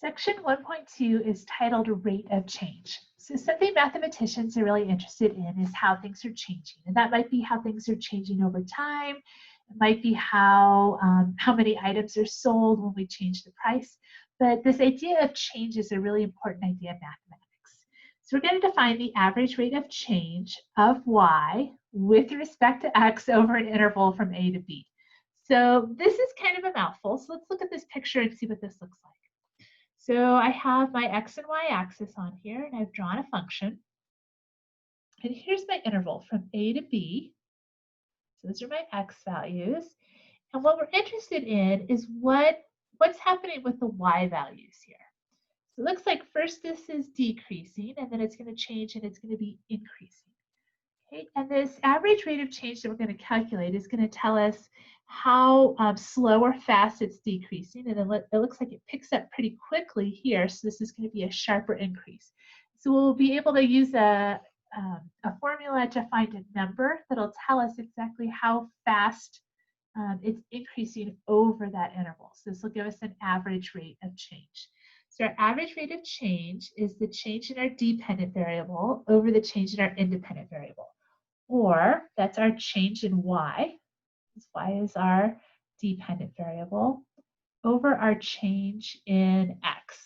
Section 1.2 is titled Rate of Change. So something mathematicians are really interested in is how things are changing. And that might be how things are changing over time. It might be how many items are sold when we change the price. But this idea of change is a really important idea in mathematics. So we're going to define the average rate of change of y with respect to x over an interval from a to b. So this is kind of a mouthful. So let's look at this picture and see what this looks like. So I have my x and y axis on here, and I've drawn a function. And here's my interval from a to b. So those are my x values. And what we're interested in is what's happening with the y values here. So it looks like first this is decreasing, and then it's going to change, and it's going to be increasing. Okay, and this average rate of change that we're going to calculate is going to tell us how slow or fast it's decreasing. And it looks like it picks up pretty quickly here. So this is going to be a sharper increase. So we'll be able to use a formula to find a number that'll tell us exactly how fast it's increasing over that interval. So this will give us an average rate of change. So our average rate of change is the change in our dependent variable over the change in our independent variable. Or that's our change in y. Y is our dependent variable over our change in x.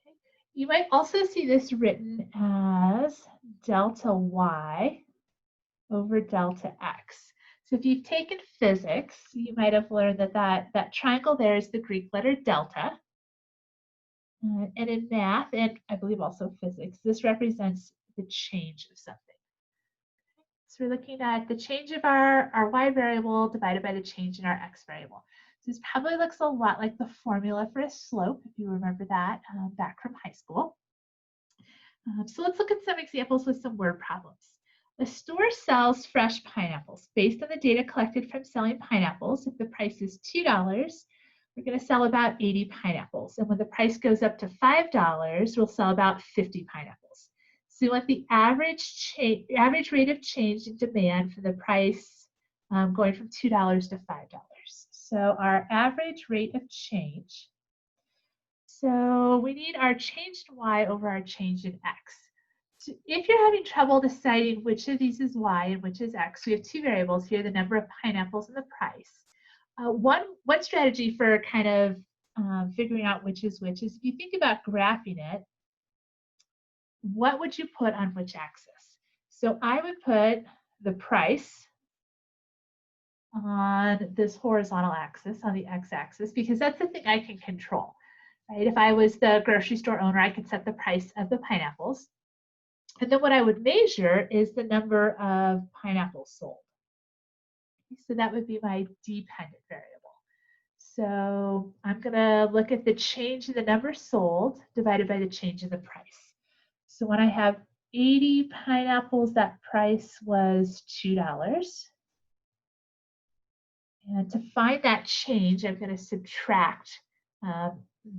Okay. You might also see this written as delta y over delta x. So if you've taken physics, you might have learned that triangle there is the Greek letter delta. And in math, and I believe also physics, this represents the change of something. So we're looking at the change of our y variable divided by the change in our x variable. So this probably looks a lot like the formula for a slope, if you remember that back from high school. So let's look at some examples with some word problems. A store sells fresh pineapples. Based on the data collected from selling pineapples, if the price is $2, we're going to sell about 80 pineapples. And when the price goes up to $5, we'll sell about 50 pineapples. So we want the average rate of change in demand for the price going from $2 to $5. So our average rate of change. So we need our change in y over our change in x. So if you're having trouble deciding which of these is y and which is x, we have two variables here, the number of pineapples and the price. One strategy for kind of figuring out which is which is if you think about graphing it, what would you put on which axis? So I would put the price on this horizontal axis, on the x-axis, because that's the thing I can control. Right? If I was the grocery store owner, I could set the price of the pineapples. And then what I would measure is the number of pineapples sold. So that would be my dependent variable. So I'm going to look at the change in the number sold divided by the change in the price. So when I have 80 pineapples, that price was $2. And to find that change, I'm going to subtract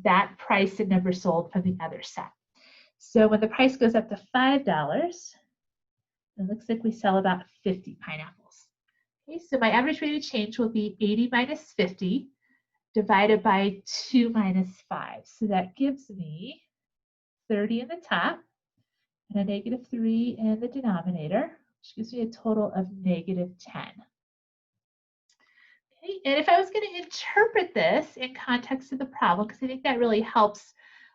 that price and number sold from the other set. So when the price goes up to $5, it looks like we sell about 50 pineapples. Okay, so my average rate of change will be 80 minus 50 divided by 2 minus 5. So that gives me 30 in the top and a negative 3 in the denominator, which gives me a total of negative 10. Okay, and if I was going to interpret this in context of the problem, because I think that really helps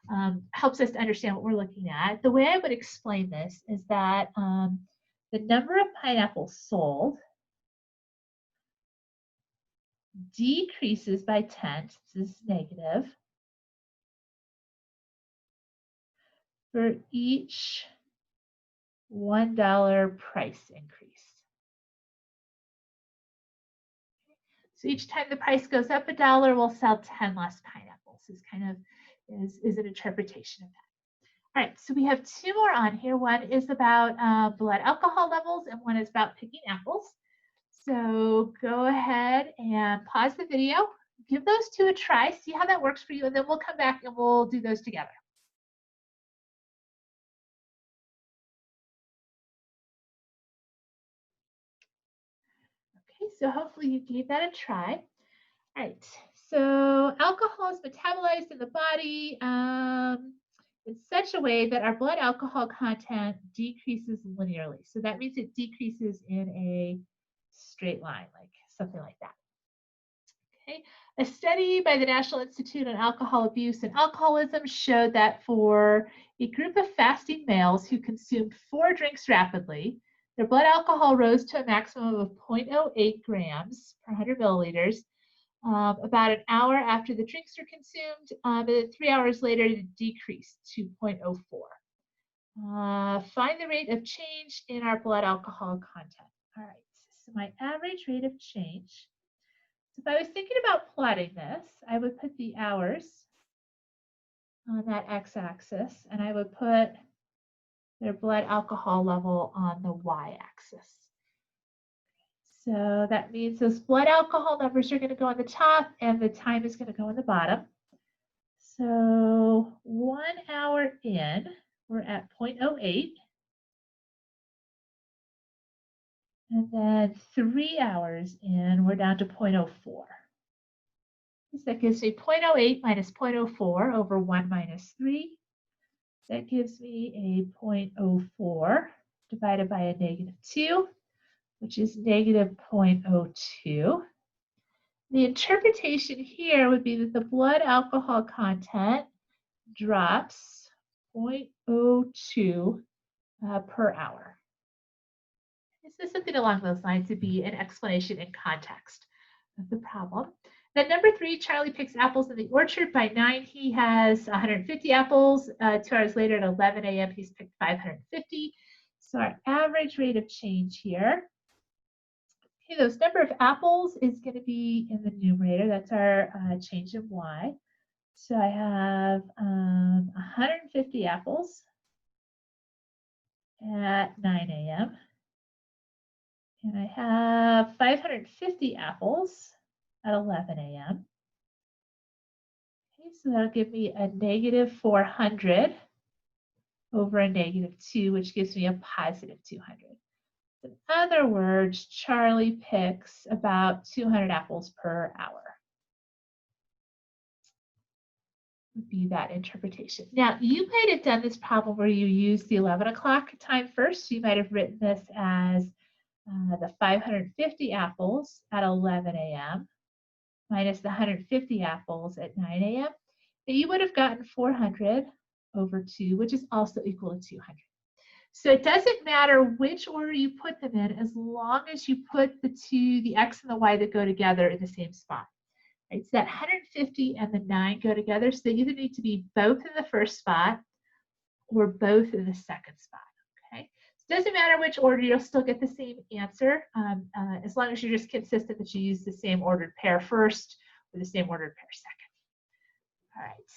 us to understand what we're looking at, the way I would explain this is that the number of pineapples sold decreases by 10, so this is negative, for each $1 price increase. So each time the price goes up $1, we'll sell 10 less pineapples. This kind of is an interpretation of that. All right, so we have two more on here. One is about blood alcohol levels and one is about picking apples. So go ahead and pause the video, give those two a try, see how that works for you, and then we'll come back and we'll do those together. Okay, so hopefully you gave that a try. All right, So alcohol is metabolized in the body in such a way that our blood alcohol content decreases linearly. So that means it decreases in a straight line, like something like that. Okay. A study by the National Institute on Alcohol Abuse and Alcoholism showed that for a group of fasting males who consumed 4 drinks rapidly, their blood alcohol rose to a maximum of 0.08 grams per 100 milliliters about an hour after the drinks were consumed, and then 3 hours later it decreased to 0.04. Find the rate of change in our blood alcohol content. All right, so my average rate of change. So if I was thinking about plotting this, I would put the hours on that x-axis, and I would put their blood alcohol level on the y-axis. So that means those blood alcohol numbers are going to go on the top, and the time is going to go on the bottom. So 1 hour in, we're at 0.08. And then 3 hours in, we're down to 0.04. So that gives me 0.08 minus 0.04 over 1 minus 3. That gives me a 0.04 divided by a -2, which is -0.02. The interpretation here would be that the blood alcohol content drops 0.02 per hour. This is something along those lines to be an explanation in context of the problem. Then number 3, Charlie picks apples in the orchard. By 9, he has 150 apples. 2 hours later at 11 a.m., he's picked 550. So our average rate of change here. Okay, those number of apples is going to be in the numerator. That's our change in y. So I have 150 apples at 9 a.m. And I have 550 apples at 11 a.m. Okay, so that'll give me a -400 over a -2, which gives me a +200. In other words, Charlie picks about 200 apples per hour. Would be that interpretation. Now, you might have done this problem where you used the 11 o'clock time first. So you might have written this as the 550 apples at 11 a.m. minus the 150 apples at 9 a.m. And you would have gotten 400 over 2, which is also equal to 200. So it doesn't matter which order you put them in as long as you put the x and the y that go together in the same spot. Right? So that 150 and the 9 go together, so they either need to be both in the first spot or both in the second spot. Okay? So it doesn't matter which order, you'll still get the same answer as long as you're just consistent that you use the same ordered pair first or the same ordered pair second. All right.